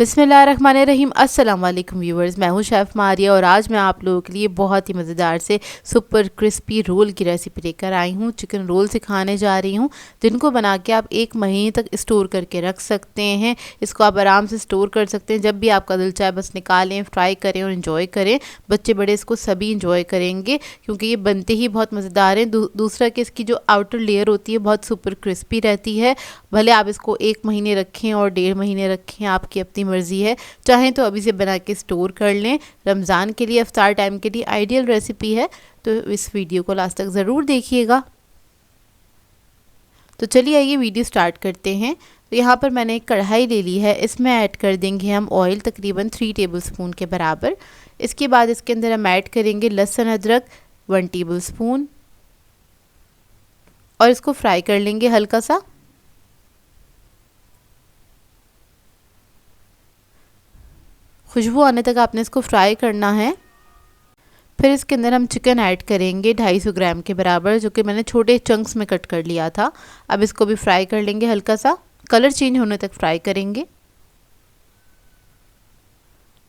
बिस्मिल्लाहिर्रहमानिर्रहीम। अस्सलाम वालेकुम व्यूवर्स, मैं हूं शेफ़ मारिया और आज मैं आप लोगों के लिए बहुत ही मज़ेदार से सुपर क्रिस्पी रोल की रेसिपी लेकर आई हूं। चिकन रोल सिखाने जा रही हूं जिनको बना के आप 1 महीने तक स्टोर करके रख सकते हैं। इसको आप आराम से स्टोर कर सकते हैं, जब भी आपका दिल चाहे बस निकालें, फ्राई करें और इन्जॉय करें। बच्चे बड़े इसको सभी इन्जॉय करेंगे क्योंकि ये बनते ही बहुत मज़ेदार हैं। दूसरा कि इसकी जो आउटर लेयर होती है बहुत सुपर क्रिस्पी रहती है। भले आप इसको 1 महीने रखें और 1.5 महीने रखें, आपकी अपनी मर्ज़ी है। चाहें तो अभी से बना के स्टोर कर लें। रमज़ान के लिए, इफ्तार टाइम के लिए आइडियल रेसिपी है, तो इस वीडियो को लास्ट तक ज़रूर देखिएगा। तो चलिए आइए वीडियो स्टार्ट करते हैं। तो यहाँ पर मैंने एक कढ़ाई ले ली है, इसमें ऐड कर देंगे हम ऑयल तकरीबन 3 टेबलस्पून के बराबर। इसके बाद इसके अंदर हम ऐड करेंगे लहसुन अदरक 1 टेबलस्पून और इसको फ्राई कर लेंगे हल्का सा। खुशबू आने तक आपने इसको फ्राई करना है। फिर इसके अंदर हम चिकन ऐड करेंगे 250 ग्राम के बराबर, जो कि मैंने छोटे चंक्स में कट कर लिया था। अब इसको भी फ्राई कर लेंगे हल्का सा, कलर चेंज होने तक फ्राई करेंगे।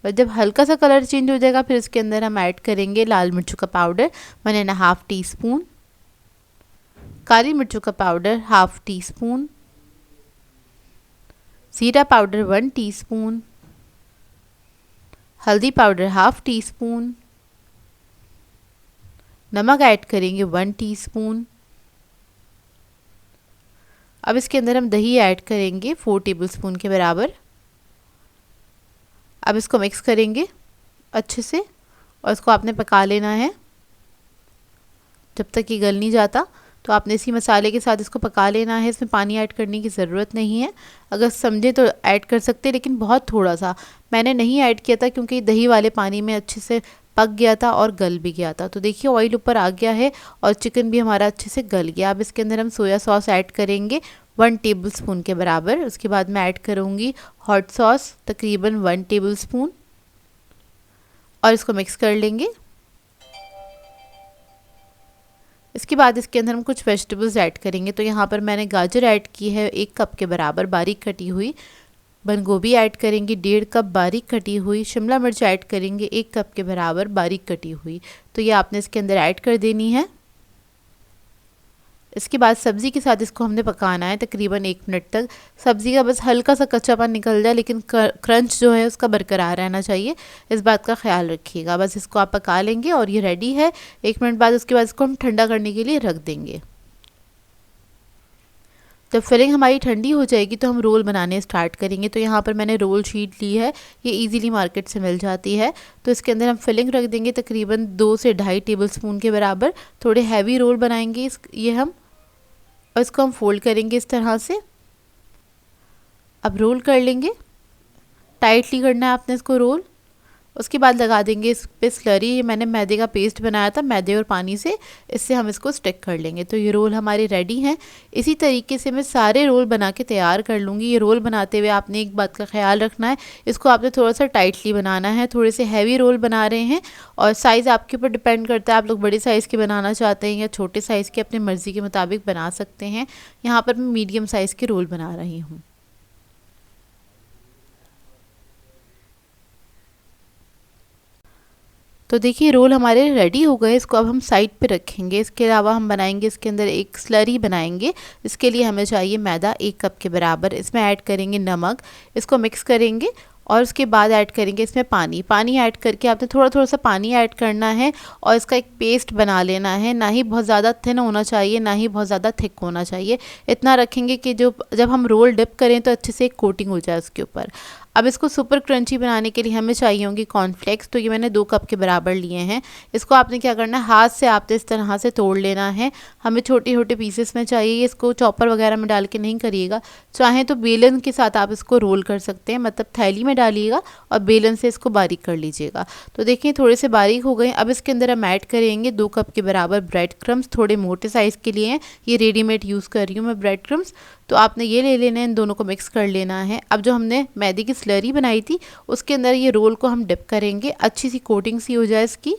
और जब हल्का सा कलर चेंज हो जाएगा फिर इसके अंदर हम ऐड करेंगे लाल मिर्चों का पाउडर 1.5 टीस्पून, काली मिर्चों का पाउडर 1/2 टीस्पून, जीरा पाउडर 1 टीस्पून, हल्दी पाउडर 1/2 टीस्पून, नमक ऐड करेंगे 1 टीस्पून। अब इसके अंदर हम दही ऐड करेंगे 4 टेबलस्पून के बराबर। अब इसको मिक्स करेंगे अच्छे से और इसको आपने पका लेना है जब तक ये गल नहीं जाता। तो आपने इसी मसाले के साथ इसको पका लेना है, इसमें पानी ऐड करने की ज़रूरत नहीं है। अगर समझे तो ऐड कर सकते हैं, लेकिन बहुत थोड़ा सा। मैंने नहीं ऐड किया था क्योंकि दही वाले पानी में अच्छे से पक गया था और गल भी गया था। तो देखिए ऑयल ऊपर आ गया है और चिकन भी हमारा अच्छे से गल गया। अब इसके अंदर हम सोया सॉस ऐड करेंगे 1 टेबलस्पून के बराबर। उसके बाद मैं ऐड करूँगी हॉट सॉस तकरीबन 1 टेबलस्पून और इसको मिक्स कर लेंगे। इसके बाद इसके अंदर हम कुछ वेजिटेबल्स ऐड करेंगे। तो यहाँ पर मैंने गाजर ऐड की है 1 कप के बराबर बारीक कटी हुई, बंद गोभी ऐड करेंगे 1.5 कप बारीक कटी हुई, शिमला मिर्च ऐड करेंगे 1 कप के बराबर बारीक कटी हुई। तो ये आपने इसके अंदर ऐड कर देनी है। इसके बाद सब्ज़ी के साथ इसको हमने पकाना है तकरीबन 1 मिनट तक। सब्ज़ी का बस हल्का सा कच्चापन निकल जाए, लेकिन क्रंच जो है उसका बरकरार रहना चाहिए, इस बात का ख्याल रखिएगा। बस इसको आप पका लेंगे और ये रेडी है 1 मिनट बाद। उसके बाद इसको हम ठंडा करने के लिए रख देंगे। जब फिलिंग हमारी ठंडी हो जाएगी तो हम रोल बनाने स्टार्ट करेंगे। तो यहाँ पर मैंने रोल शीट ली है, ये इजीली मार्केट से मिल जाती है। तो इसके अंदर हम फिलिंग रख देंगे तकरीबन 2 से 2.5 टेबलस्पून के बराबर। थोड़े हैवी रोल बनाएंगे ये हम, और इसको हम फोल्ड करेंगे इस तरह से। अब रोल कर लेंगे, टाइटली करना है आपने इसको रोल। उसके बाद लगा देंगे इस पे स्लरी। ये मैंने मैदे का पेस्ट बनाया था, मैदे और पानी से, इससे हम इसको स्टिक कर लेंगे। तो ये रोल हमारे रेडी हैं। इसी तरीके से मैं सारे रोल बना के तैयार कर लूँगी। ये रोल बनाते हुए आपने एक बात का ख्याल रखना है, इसको आपने थोड़ा सा टाइटली बनाना है। थोड़े से हैवी रोल बना रहे हैं और साइज़ आपके ऊपर डिपेंड करता है, आप लोग बड़े साइज़ के बनाना चाहते हैं या छोटे साइज़ के, अपनी मर्ज़ी के मुताबिक बना सकते हैं। यहाँ पर मैं मीडियम साइज़ के रोल बना रही हूँ। तो देखिए रोल हमारे रेडी हो गए। इसको अब हम साइड पे रखेंगे। इसके अलावा हम बनाएंगे इसके अंदर एक स्लरी बनाएंगे। इसके लिए हमें चाहिए मैदा 1 कप के बराबर। इसमें ऐड करेंगे नमक, इसको मिक्स करेंगे और उसके बाद ऐड करेंगे इसमें पानी। पानी ऐड करके आपने थोड़ा थोड़ा सा पानी ऐड करना है और इसका एक पेस्ट बना लेना है। ना ही बहुत ज़्यादा थिन होना चाहिए, ना ही बहुत ज़्यादा थिक होना चाहिए। इतना रखेंगे कि जब हम रोल डिप करें तो अच्छे से एक कोटिंग हो जाए उसके ऊपर। अब इसको सुपर क्रंची बनाने के लिए हमें चाहिए होंगी कॉर्नफ्लेक्स। तो ये मैंने 2 कप के बराबर लिए हैं। इसको आपने क्या करना है, हाथ से आपने इस तरह से तोड़ लेना है। हमें छोटे छोटे पीसेस में चाहिए, इसको चॉपर वगैरह में डाल के नहीं करिएगा। चाहें तो बेलन के साथ आप इसको रोल कर सकते हैं, मतलब थैली में डालिएगा और बेलन से इसको बारीक कर लीजिएगा। तो देखिए थोड़े से बारीक हो गए। अब इसके अंदर हम ऐड करेंगे 2 कप के बराबर ब्रेड क्रम्स। थोड़े मोटे साइज़ के लिए हैं, ये रेडीमेड यूज़ कर रही हूँ मैं ब्रेड क्रम्स। तो आपने ये ले लेना है, इन दोनों को मिक्स कर लेना है। अब जो हमने मैदे की स्लरी बनाई थी उसके अंदर ये रोल को हम डिप करेंगे, अच्छी सी कोटिंग सी हो जाए इसकी।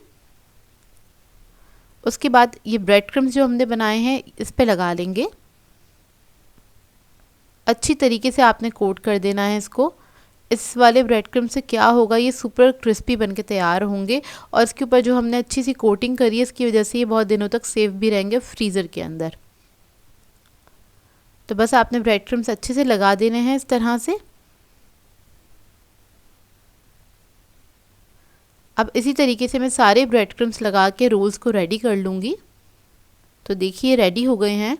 उसके बाद ये ब्रेड क्रम्स जो हमने बनाए हैं इस पे लगा लेंगे। अच्छी तरीके से आपने कोट कर देना है इसको। इस वाले ब्रेड क्रम्ब से क्या होगा, ये सुपर क्रिस्पी बन के तैयार होंगे और इसके ऊपर जो हमने अच्छी सी कोटिंग करी है इसकी वजह से ये बहुत दिनों तक सेफ भी रहेंगे फ्रीज़र के अंदर। तो बस आपने ब्रेड क्रम्ब्स अच्छे से लगा देने हैं इस तरह से। अब इसी तरीके से मैं सारे ब्रेड क्रम्ब्स लगा के रोल्स को रेडी कर लूँगी। तो देखिए रेडी हो गए हैं।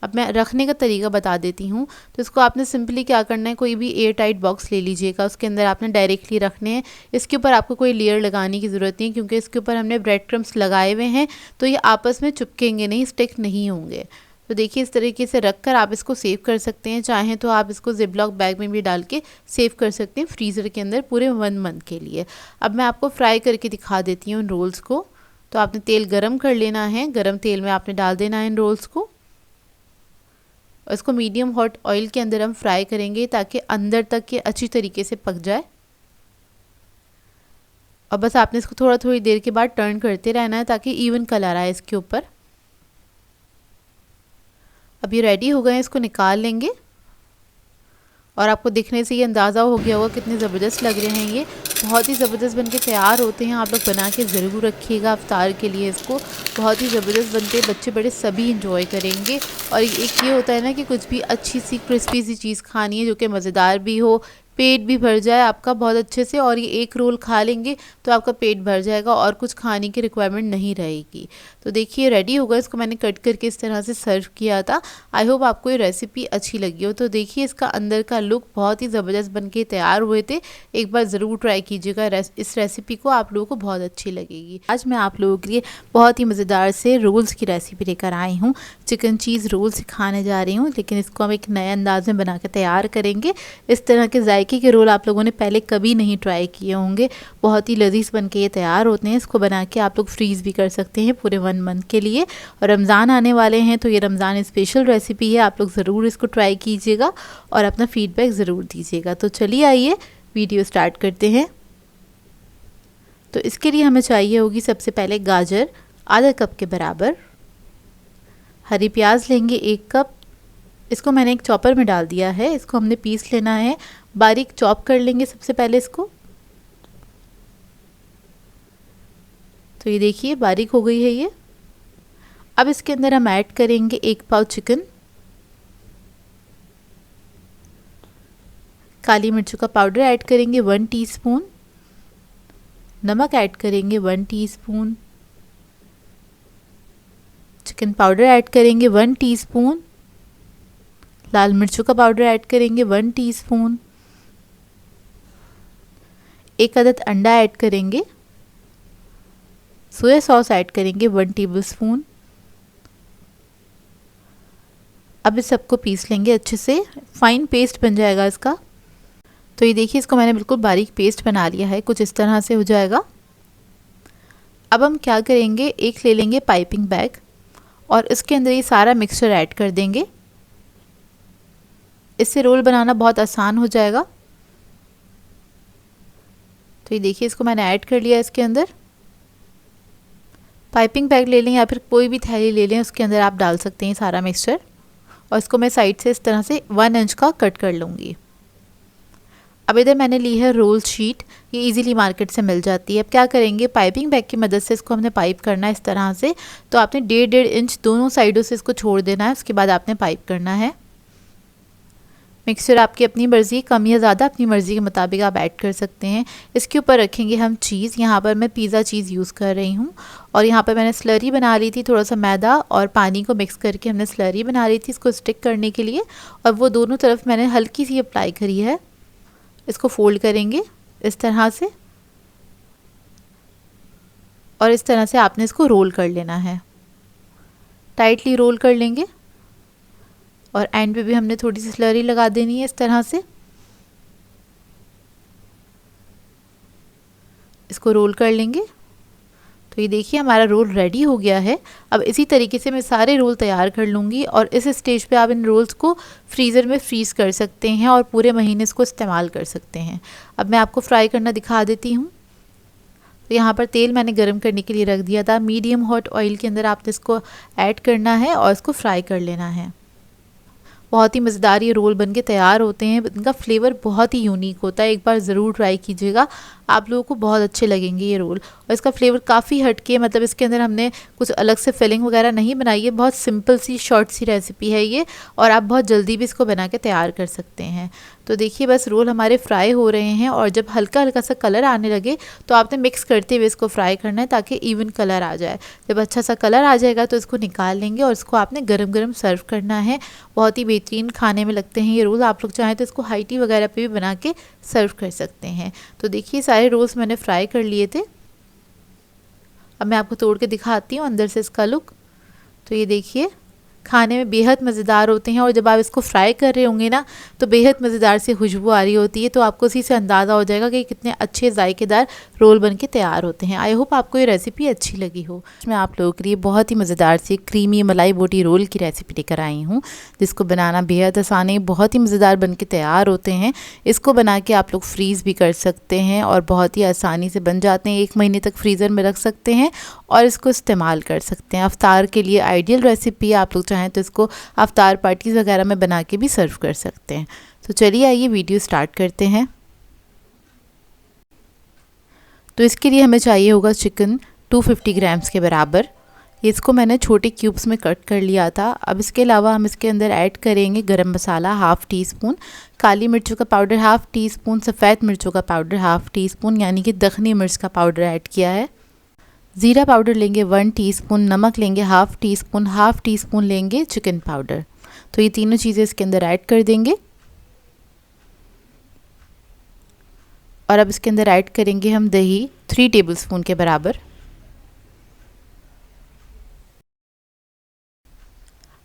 अब मैं रखने का तरीका बता देती हूँ। तो इसको आपने सिंपली क्या करना है, कोई भी एयर टाइट बॉक्स ले लीजिएगा, उसके अंदर आपने डायरेक्टली रखने हैं। इसके ऊपर आपको कोई लेयर लगाने की ज़रूरत नहीं, क्योंकि इसके ऊपर हमने ब्रेड क्रम्ब्स लगाए हुए हैं तो ये आपस में चिपकेंगे नहीं, स्टिक नहीं होंगे। तो देखिए इस तरीके से रख कर आप इसको सेव कर सकते हैं। चाहें तो आप इसको जिपलॉक बैग में भी डाल के सेव कर सकते हैं फ्रीज़र के अंदर पूरे 1 मंथ के लिए। अब मैं आपको फ्राई करके दिखा देती हूँ इन रोल्स को। तो आपने तेल गरम कर लेना है, गरम तेल में आपने डाल देना है इन रोल्स को और इसको मीडियम हॉट ऑयल के अंदर हम फ्राई करेंगे ताकि अंदर तक ये अच्छी तरीके से पक जाए। और बस आपने इसको थोड़ी देर के बाद टर्न करते रहना है ताकि इवन कलर आए इसके ऊपर। अब ये रेडी हो गए हैं, इसको निकाल लेंगे और आपको दिखने से ये अंदाज़ा हो गया होगा कितने ज़बरदस्त लग रहे हैं। ये बहुत ही ज़बरदस्त बनके तैयार होते हैं। आप लोग बना के ज़रूर रखिएगा इफ्तार के लिए इसको। बहुत ही ज़बरदस्त बनते हैं, बच्चे बड़े सभी इंजॉय करेंगे। और एक ये होता है ना कि कुछ भी अच्छी सी क्रिस्पी सी चीज़ खानी है जो कि मज़ेदार भी हो, पेट भी भर जाए आपका बहुत अच्छे से, और ये एक रोल खा लेंगे तो आपका पेट भर जाएगा और कुछ खाने की रिक्वायरमेंट नहीं रहेगी। तो देखिए रेडी होगा, इसको मैंने कट करके इस तरह से सर्व किया था। आई होप आपको ये रेसिपी अच्छी लगी हो। तो देखिए इसका अंदर का लुक बहुत ही ज़बरदस्त बन के तैयार हुए थे। एक बार ज़रूर ट्राई कीजिएगा इस रेसिपी को, आप लोगों को बहुत अच्छी लगेगी। आज मैं आप लोगों के लिए बहुत ही मज़ेदार से रोल्स की रेसिपी लेकर आई हूँ। चिकन चीज़ रोल सिखाने जा रही हूँ, लेकिन इसको हम एक नए अंदाज में बना के तैयार करेंगे। इस तरह के जायके के रोल आप लोगों ने पहले कभी नहीं ट्राई किए होंगे। बहुत ही लजीज बन के ये तैयार होते हैं। इसको बना के आप लोग फ्रीज़ भी कर सकते हैं पूरे 1 मंथ के लिए। और रमज़ान आने वाले हैं तो ये रमज़ान स्पेशल रेसिपी है, आप लोग ज़रूर इसको ट्राई कीजिएगा और अपना फीडबैक ज़रूर दीजिएगा। तो चलिए आइए वीडियो स्टार्ट करते हैं। तो इसके लिए हमें चाहिए होगी सबसे पहले गाजर आधा कप के बराबर, हरी प्याज लेंगे 1 कप, इसको मैंने एक चॉपर में डाल दिया है, इसको हमने पीस लेना है, बारीक चॉप कर लेंगे सबसे पहले इसको। तो ये देखिए बारीक हो गई है ये। अब इसके अंदर हम ऐड करेंगे 1 पाव चिकन, काली मिर्चों का पाउडर ऐड करेंगे 1 टीस्पून, नमक ऐड करेंगे 1 टीस्पून, चिकन पाउडर ऐड करेंगे 1 टीस्पून, लाल मिर्चों का पाउडर ऐड करेंगे 1 टीस्पून, 1 अदद अंडा ऐड करेंगे, सोया सॉस ऐड करेंगे 1 टेबलस्पून। अब इस सबको पीस लेंगे अच्छे से, फाइन पेस्ट बन जाएगा इसका। तो ये देखिए इसको मैंने बिल्कुल बारीक पेस्ट बना लिया है, कुछ इस तरह से हो जाएगा। अब हम क्या करेंगे, एक ले लेंगे पाइपिंग बैग और इसके अंदर ये सारा मिक्सचर ऐड कर देंगे। इससे रोल बनाना बहुत आसान हो जाएगा। तो ये देखिए इसको मैंने ऐड कर लिया इसके अंदर। पाइपिंग बैग ले लें या फिर कोई भी थैली ले लें, उसके अंदर आप डाल सकते हैं सारा मिक्सचर। और इसको मैं साइड से इस तरह से 1 इंच का कट कर लूँगी। अब इधर मैंने ली है रोल शीट, ये इजीली मार्केट से मिल जाती है। अब क्या करेंगे, पाइपिंग बैग की मदद से इसको हमने पाइप करना है इस तरह से। तो आपने 1.5 इंच दोनों साइडों से इसको छोड़ देना है, उसके बाद आपने पाइप करना है। मिक्सचर आपकी अपनी मर्ज़ी, कम या ज़्यादा अपनी मर्ज़ी के मुताबिक आप ऐड कर सकते हैं। इसके ऊपर रखेंगे हम चीज़, यहाँ पर मैं पिज़्ज़ा चीज़ यूज़ कर रही हूँ। और यहाँ पर मैंने स्लरी बना ली थी, थोड़ा सा मैदा और पानी को मिक्स करके हमने स्लरी बना ली थी इसको स्टिक करने के लिए। और वो दोनों तरफ मैंने हल्की सी अप्लाई करी है। इसको फोल्ड करेंगे इस तरह से और इस तरह से आपने इसको रोल कर लेना है, टाइटली रोल कर लेंगे। और एंड पे भी हमने थोड़ी सी स्लरी लगा देनी है इस तरह से। इसको रोल कर लेंगे। तो ये देखिए हमारा रोल रेडी हो गया है। अब इसी तरीके से मैं सारे रोल तैयार कर लूँगी और इस स्टेज पे आप इन रोल्स को फ्रीज़र में फ्रीज़ कर सकते हैं और पूरे महीने इसको इस्तेमाल कर सकते हैं। अब मैं आपको फ्राई करना दिखा देती हूँ। तो यहाँ पर तेल मैंने गरम करने के लिए रख दिया था, मीडियम हॉट ऑयल के अंदर आपने इसको ऐड करना है और इसको फ्राई कर लेना है। बहुत ही मज़ेदार ये रोल बनके तैयार होते हैं। इनका फ्लेवर बहुत ही यूनिक होता है, एक बार ज़रूर ट्राई कीजिएगा, आप लोगों को बहुत अच्छे लगेंगे ये रोल। और इसका फ्लेवर काफ़ी हटके, मतलब इसके अंदर हमने कुछ अलग से फिलिंग वगैरह नहीं बनाई है, बहुत सिंपल सी शॉर्ट सी रेसिपी है ये, और आप बहुत जल्दी भी इसको बना के तैयार कर सकते हैं। तो देखिए बस रोल हमारे फ्राई हो रहे हैं, और जब हल्का हल्का सा कलर आने लगे तो आपने मिक्स करते हुए इसको फ्राई करना है ताकि इवन कलर आ जाए। जब अच्छा सा कलर आ जाएगा तो इसको निकाल लेंगे और इसको आपने गरम गरम सर्व करना है। बहुत ही बेहतरीन खाने में लगते हैं ये रोल। आप लोग चाहें तो इसको हाई टी वगैरह पे भी बना के सर्व कर सकते हैं। तो देखिए सारे रोल्स मैंने फ्राई कर लिए थे। अब मैं आपको तोड़ के दिखाती हूँ अंदर से इसका लुक। तो ये देखिए खाने में बेहद मज़ेदार होते हैं, और जब आप इसको फ्राई कर रहे होंगे ना तो बेहद मज़ेदार सी खुशबू आ रही होती है, तो आपको उसी से अंदाज़ा हो जाएगा कि कितने अच्छे जायकेदार रोल बन के तैयार होते हैं। आई होप आपको ये रेसिपी अच्छी लगी हो। मैं आप लोगों के लिए बहुत ही मज़ेदार सी क्रीमी मलाई बोटी रोल की रेसिपी लेकर आई हूँ, जिसको बनाना बेहद आसान है, बहुत ही मज़ेदार बन के तैयार होते हैं। इसको बना के आप लोग फ्रीज़ भी कर सकते हैं और बहुत ही आसानी से बन जाते हैं। 1 महीने तक फ्रीज़र में रख सकते हैं और इसको इस्तेमाल कर सकते हैं। अफ्तार के लिए आइडियल रेसिपी, आप लोग चाहें तो इसको अफ्तार पार्टीज़ वगैरह में बना के भी सर्व कर सकते हैं। तो चलिए आइए वीडियो स्टार्ट करते हैं। तो इसके लिए हमें चाहिए होगा चिकन 250 ग्राम्स के बराबर। इसको मैंने छोटे क्यूब्स में कट कर लिया था। अब इसके अलावा हम इसके अंदर ऐड करेंगे गरम मसाला ½ टी स्पून, काली मिर्चों का पाउडर ½ टी स्पून, सफ़ेद मिर्चों का पाउडर ½ टी स्पून यानी कि दखनी मिर्च का पाउडर ऐड किया है। ज़ीरा पाउडर लेंगे 1 टीस्पून, नमक लेंगे ½ टीस्पून, ½ टीस्पून लेंगे चिकन पाउडर। तो ये तीनों चीज़ें इसके अंदर ऐड कर देंगे। और अब इसके अंदर ऐड करेंगे हम दही 3 टेबलस्पून के बराबर,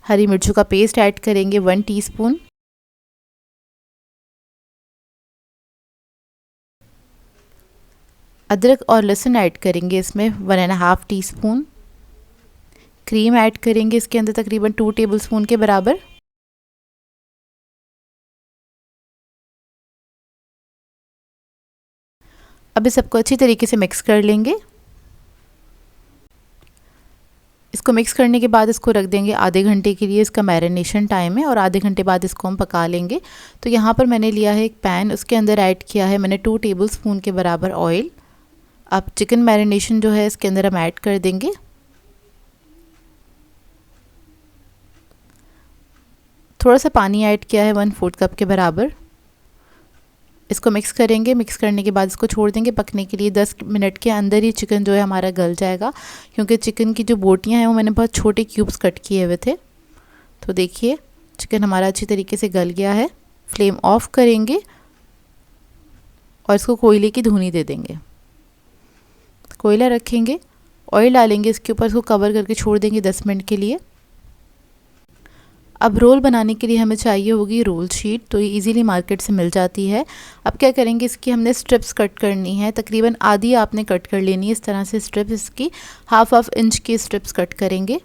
हरी मिर्चों का पेस्ट ऐड करेंगे 1 टीस्पून, अदरक और लहसुन ऐड करेंगे इसमें 1½ टीस्पून, क्रीम ऐड करेंगे इसके अंदर तकरीबन 2 टेबलस्पून के बराबर। अब इस सबको अच्छी तरीके से मिक्स कर लेंगे। इसको मिक्स करने के बाद इसको रख देंगे आधे घंटे के लिए, इसका मैरिनेशन टाइम है, और आधे घंटे बाद इसको हम पका लेंगे। तो यहाँ पर मैंने लिया है एक पैन, उसके अंदर ऐड किया है मैंने 2 टेबलस्पून के बराबर ऑयल। अब चिकन मैरिनेशन जो है इसके अंदर हम ऐड कर देंगे। थोड़ा सा पानी ऐड किया है 1/4 कप के बराबर। इसको मिक्स करेंगे। मिक्स करने के बाद इसको छोड़ देंगे पकने के लिए। 10 मिनट के अंदर ही चिकन जो है हमारा गल जाएगा, क्योंकि चिकन की जो बोटियां हैं वो मैंने बहुत छोटे क्यूब्स कट किए हुए थे। तो देखिए चिकन हमारा अच्छी तरीके से गल गया है। फ्लेम ऑफ करेंगे और इसको कोयले की धुनी दे देंगे। कोयला रखेंगे, ऑयल डालेंगे इसके ऊपर, इसको कवर करके छोड़ देंगे 10 मिनट के लिए। अब रोल बनाने के लिए हमें चाहिए होगी रोल शीट, तो ये इजीली मार्केट से मिल जाती है। अब क्या करेंगे, इसकी हमने स्ट्रिप्स कट करनी है, तकरीबन आधी आपने कट कर लेनी है। इस तरह से स्ट्रिप्स इसकी ½ इंच की स्ट्रिप्स कट करेंगे।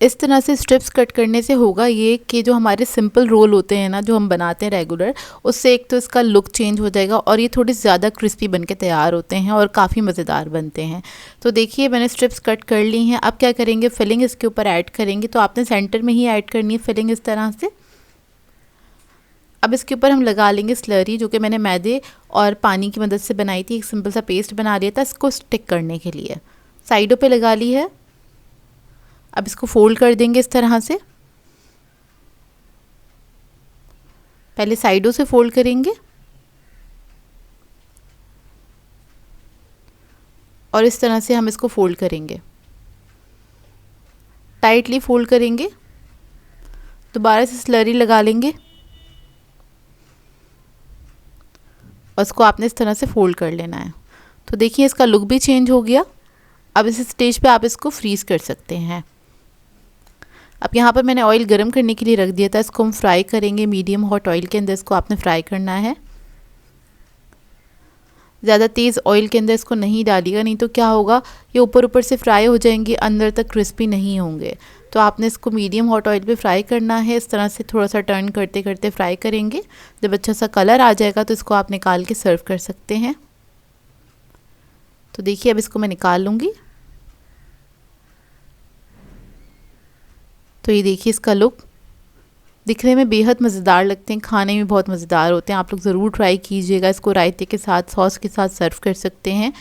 इस तरह से स्ट्रिप्स कट करने से होगा ये कि जो हमारे सिंपल रोल होते हैं ना, जो हम बनाते हैं रेगुलर, उससे एक तो इसका लुक चेंज हो जाएगा और ये थोड़ी ज़्यादा क्रिस्पी बन के तैयार होते हैं और काफ़ी मज़ेदार बनते हैं। तो देखिए मैंने स्ट्रिप्स कट कर ली हैं। अब क्या करेंगे, फिलिंग इसके ऊपर ऐड करेंगे। तो आपने सेंटर में ही ऐड करनी है फिलिंग इस तरह से। अब इसके ऊपर हम लगा लेंगे स्लरी, जो कि मैंने मैदे और पानी की मदद से बनाई थी। एक सिंपल सा पेस्ट बना लिया था इसको स्टिक करने के लिए। साइडों पे लगा ली है। अब इसको फोल्ड कर देंगे इस तरह से। पहले साइडों से फोल्ड करेंगे और इस तरह से हम इसको फोल्ड करेंगे, टाइटली फोल्ड करेंगे। दोबारा से स्लरी लगा लेंगे और इसको आपने इस तरह से फोल्ड कर लेना है। तो देखिए इसका लुक भी चेंज हो गया। अब इस स्टेज पे आप इसको फ्रीज़ कर सकते हैं। अब यहाँ पर मैंने ऑयल गरम करने के लिए रख दिया था, इसको हम फ्राई करेंगे। मीडियम हॉट ऑयल के अंदर इसको आपने फ्राई करना है। ज़्यादा तेज़ ऑयल के अंदर इसको नहीं डालिएगा, नहीं तो क्या होगा, ये ऊपर ऊपर से फ्राई हो जाएंगे, अंदर तक क्रिस्पी नहीं होंगे। तो आपने इसको मीडियम हॉट ऑयल पे फ्राई करना है। इस तरह से थोड़ा सा टर्न करते करते फ्राई करेंगे। जब अच्छा सा कलर आ जाएगा तो इसको आप निकाल के सर्व कर सकते हैं। तो देखिए अब इसको मैं निकाल लूँगी। तो ये देखिए इसका लुक, दिखने में बेहद मज़ेदार लगते हैं, खाने में बहुत मज़ेदार होते हैं। आप लोग ज़रूर ट्राई कीजिएगा। इसको रायते के साथ, सॉस के साथ सर्व कर सकते हैं।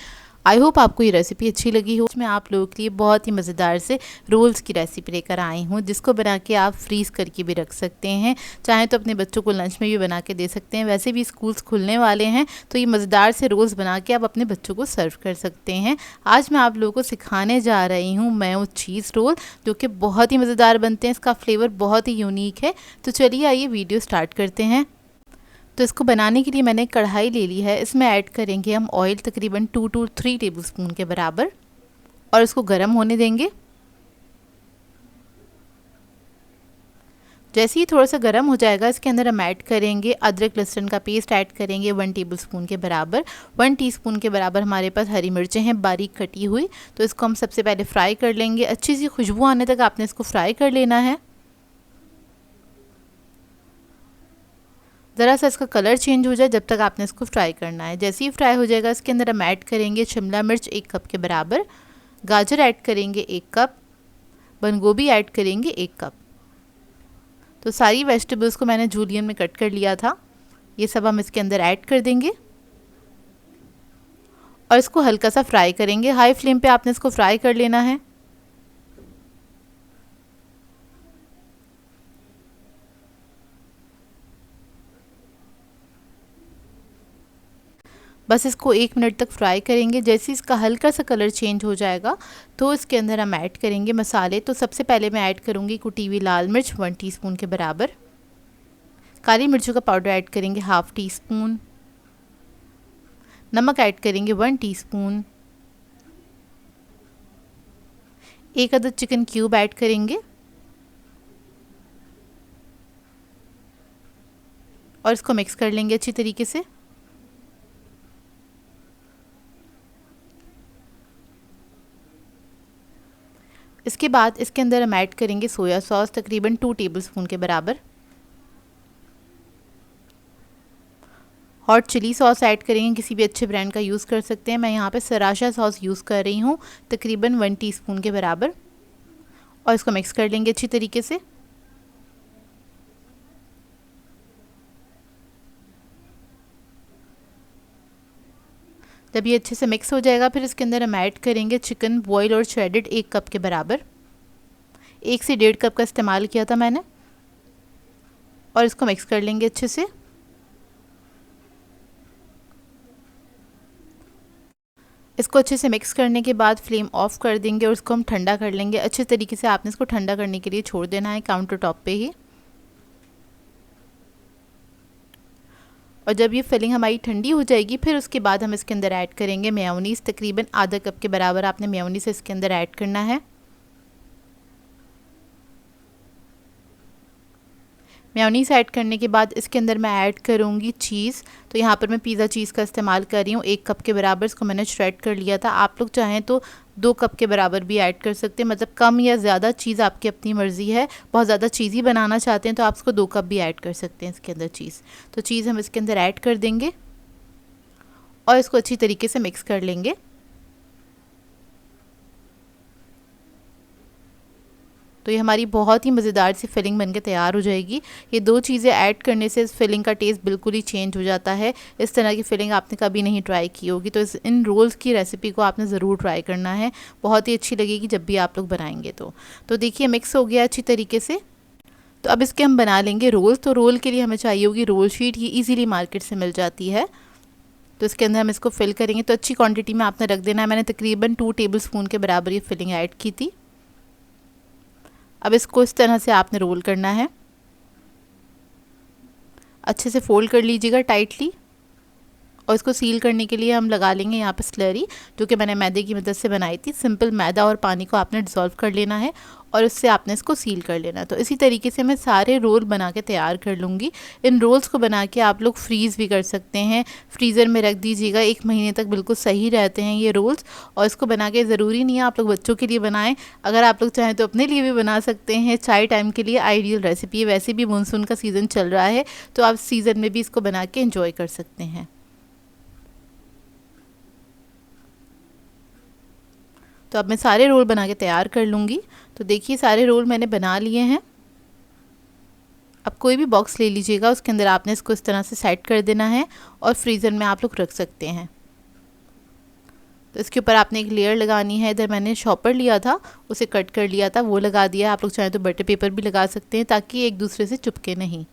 आई होप आपको ये रेसिपी अच्छी लगी हो। मैं आप लोगों के लिए बहुत ही मज़ेदार से रोल्स की रेसिपी लेकर आई हूँ, जिसको बना के आप फ्रीज़ करके भी रख सकते हैं। चाहे तो अपने बच्चों को लंच में भी बना के दे सकते हैं। वैसे भी स्कूल्स खुलने वाले हैं, तो ये मज़ेदार से रोल्स बना के आप अपने बच्चों को सर्व कर सकते हैं। आज मैं आप लोगों को सिखाने जा रही हूँ मेयो चीज़ रोल, जो कि बहुत ही मज़ेदार बनते हैं। इसका फ्लेवर बहुत ही यूनिक है। तो चलिए आइए वीडियो स्टार्ट करते हैं। तो इसको बनाने के लिए मैंने कढ़ाई ले ली है। इसमें ऐड करेंगे हम ऑयल तकरीबन 2 to 3 टेबलस्पून के बराबर, और इसको गर्म होने देंगे। जैसे ही थोड़ा सा गर्म हो जाएगा, इसके अंदर हम ऐड करेंगे अदरक लहसुन का पेस्ट ऐड करेंगे 1 टेबलस्पून के बराबर। 1 टीस्पून के बराबर हमारे पास हरी मिर्चें हैं बारीक कटी हुई। तो इसको हम सबसे पहले फ्राई कर लेंगे। अच्छी सी खुशबू आने तक आपने इसको फ्राई कर लेना है। ज़रा सा इसका कलर चेंज हो जाए, जब तक आपने इसको फ्राई करना है। जैसे ही फ्राई हो जाएगा, इसके अंदर हम ऐड करेंगे शिमला मिर्च 1 कप के बराबर, गाजर ऐड करेंगे 1 कप, बंद गोभी ऐड करेंगे 1 कप। तो सारी वेजिटेबल्स को मैंने जूलियन में कट कर लिया था। ये सब हम इसके अंदर ऐड कर देंगे और इसको हल्का सा फ्राई करेंगे। हाई फ्लेम पे आपने इसको फ्राई कर लेना है। बस इसको 1 मिनट तक फ्राई करेंगे। जैसे इसका हल्का सा कलर चेंज हो जाएगा, तो इसके अंदर हम ऐड करेंगे मसाले। तो सबसे पहले मैं ऐड करूँगी कुटी हुई लाल मिर्च 1 टीस्पून के बराबर, काली मिर्चों का पाउडर ऐड करेंगे 1/2 टीस्पून, नमक ऐड करेंगे 1 टीस्पून, 1 अदद चिकन क्यूब ऐड करेंगे और इसको मिक्स कर लेंगे अच्छी तरीके से। इसके बाद इसके अंदर हम ऐड करेंगे सोया सॉस तकरीबन 2 टेबलस्पून के बराबर, हॉट चिली सॉस ऐड करेंगे, किसी भी अच्छे ब्रांड का यूज़ कर सकते हैं। मैं यहाँ पे सराशा सॉस यूज़ कर रही हूँ तकरीबन 1 टीस्पून के बराबर, और इसको मिक्स कर लेंगे अच्छी तरीके से। जब ये अच्छे से मिक्स हो जाएगा, फिर इसके अंदर हम ऐड करेंगे चिकन बॉयल और श्रेडेड 1 कप के बराबर। 1 से 1.5 कप का इस्तेमाल किया था मैंने, और इसको मिक्स कर लेंगे अच्छे से। इसको अच्छे से मिक्स करने के बाद फ्लेम ऑफ कर देंगे और इसको हम ठंडा कर लेंगे अच्छे तरीके से। आपने इसको ठंडा करने के लिए छोड़ देना है काउंटर टॉप पे ही। और जब ये फिलिंग हमारी ठंडी हो जाएगी, फिर उसके बाद हम इसके अंदर ऐड करेंगे मेयोनीज़ तकरीबन आधा कप के बराबर आपने मेयोनीज़ इसके अंदर ऐड करना है। मेयोनीज़ ऐड करने के बाद इसके अंदर मैं ऐड करूँगी चीज़। तो यहाँ पर मैं पिज़्ज़ा चीज़ का इस्तेमाल कर रही हूँ 1 कप के बराबर। इसको मैंने श्रेड कर लिया था। आप लोग चाहें तो 2 कप के बराबर भी ऐड कर सकते हैं, मतलब कम या ज़्यादा चीज़ आपकी अपनी मर्ज़ी है। बहुत ज़्यादा चीज़ी बनाना चाहते हैं तो आप इसको 2 कप भी ऐड कर सकते हैं इसके अंदर चीज़। तो चीज़ हम इसके अंदर ऐड कर देंगे और इसको अच्छी तरीके से मिक्स कर लेंगे। तो ये हमारी बहुत ही मज़ेदार सी फिलिंग बनके तैयार हो जाएगी। ये 2 चीज़ें ऐड करने से इस फिलिंग का टेस्ट बिल्कुल ही चेंज हो जाता है। इस तरह की फिलिंग आपने कभी नहीं ट्राई की होगी, तो इन रोल्स की रेसिपी को आपने ज़रूर ट्राई करना है। बहुत ही अच्छी लगेगी जब भी आप लोग बनाएंगे तो देखिए मिक्स हो गया अच्छी तरीके से। तो अब इसके हम बना लेंगे रोल्स। तो रोल के लिए हमें चाहिए होगी रोल शीट। ये ईज़िली मार्केट से मिल जाती है। तो इसके अंदर हम इसको फिल करेंगे। तो अच्छी क्वान्टिटी में आपने रख देना है। मैंने तकरीबन 2 टेबलस्पून के बराबर ये फिलिंग ऐड की थी। अब इसको इस तरह से आपने रोल करना है। अच्छे से फोल्ड कर लीजिएगा टाइटली, और इसको सील करने के लिए हम लगा लेंगे यहाँ पे स्लरी, जो कि मैंने मैदे की मदद से बनाई थी। सिंपल मैदा और पानी को आपने डिज़ोल्व कर लेना है और उससे आपने इसको सील कर लेना है। तो इसी तरीके से मैं सारे रोल बना के तैयार कर लूँगी। इन रोल्स को बना के आप लोग फ्रीज़ भी कर सकते हैं, फ्रीज़र में रख दीजिएगा। 1 महीने तक बिल्कुल सही रहते हैं ये रोल्स। और इसको बना के ज़रूरी नहीं है आप लोग बच्चों के लिए बनाएं, अगर आप लोग चाहें तो अपने लिए भी बना सकते हैं। चाय टाइम के लिए आइडियल रेसिपी है। वैसे भी मानसून का सीज़न चल रहा है, तो आप सीज़न में भी इसको बना के इंजॉय कर सकते हैं। तो अब मैं सारे रोल बना के तैयार कर लूँगी। तो देखिए सारे रोल मैंने बना लिए हैं। अब कोई भी बॉक्स ले लीजिएगा, उसके अंदर आपने इसको इस तरह से सेट कर देना है और फ्रीज़र में आप लोग रख सकते हैं। तो इसके ऊपर आपने एक लेयर लगानी है। इधर मैंने शॉपर लिया था, उसे कट कर लिया था, वो लगा दिया। आप लोग चाहें तो बटर पेपर भी लगा सकते हैं ताकि एक दूसरे से चिपके नहीं।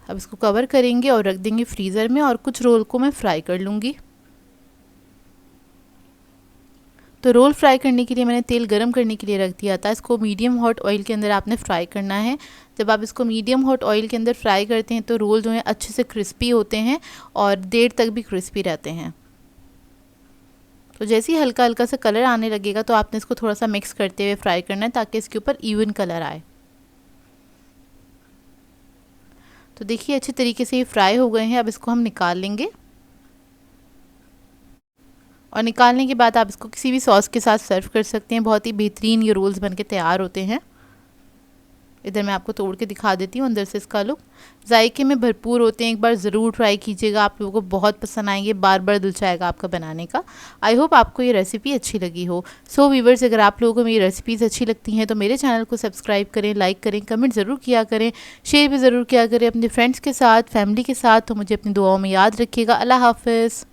अब इसको कवर करेंगे और रख देंगे फ्रीज़र में और कुछ रोल को मैं फ्राई कर लूँगी। तो रोल फ्राई करने के लिए मैंने तेल गरम करने के लिए रख दिया था। इसको मीडियम हॉट ऑयल के अंदर आपने फ्राई करना है। जब आप इसको मीडियम हॉट ऑयल के अंदर फ्राई करते हैं तो रोल जो है अच्छे से क्रिस्पी होते हैं और देर तक भी क्रिस्पी रहते हैं। तो जैसे ही हल्का हल्का सा कलर आने लगेगा तो आपने इसको थोड़ा सा मिक्स करते हुए फ्राई करना है ताकि इसके ऊपर इवन कलर आए। तो देखिए अच्छे तरीके से ये फ्राई हो गए हैं। अब इसको हम निकाल लेंगे और निकालने के बाद आप इसको किसी भी सॉस के साथ सर्व कर सकते हैं। बहुत ही बेहतरीन ये रोल्स बनके तैयार होते हैं। इधर मैं आपको तोड़ के दिखा देती हूँ अंदर से इसका लुक। जायके में भरपूर होते हैं, एक बार ज़रूर ट्राई कीजिएगा, आप लोगों को बहुत पसंद आएंगे, बार बार दिल चाहेगा आपका बनाने का। आई होप आपको ये रेसिपी अच्छी लगी हो। सो व्यूअर्स, अगर आप लोगों को मेरी रेसिपीज़ अच्छी लगती हैं तो मेरे चैनल को सब्सक्राइब करें, लाइक करें, कमेंट ज़रूर किया करें, शेयर भी ज़रूर किया करें अपने फ्रेंड्स के साथ, फैमिली के साथ। तो मुझे अपनी दुआओं में याद रखिएगा। अल्लाह हाफ़िज़।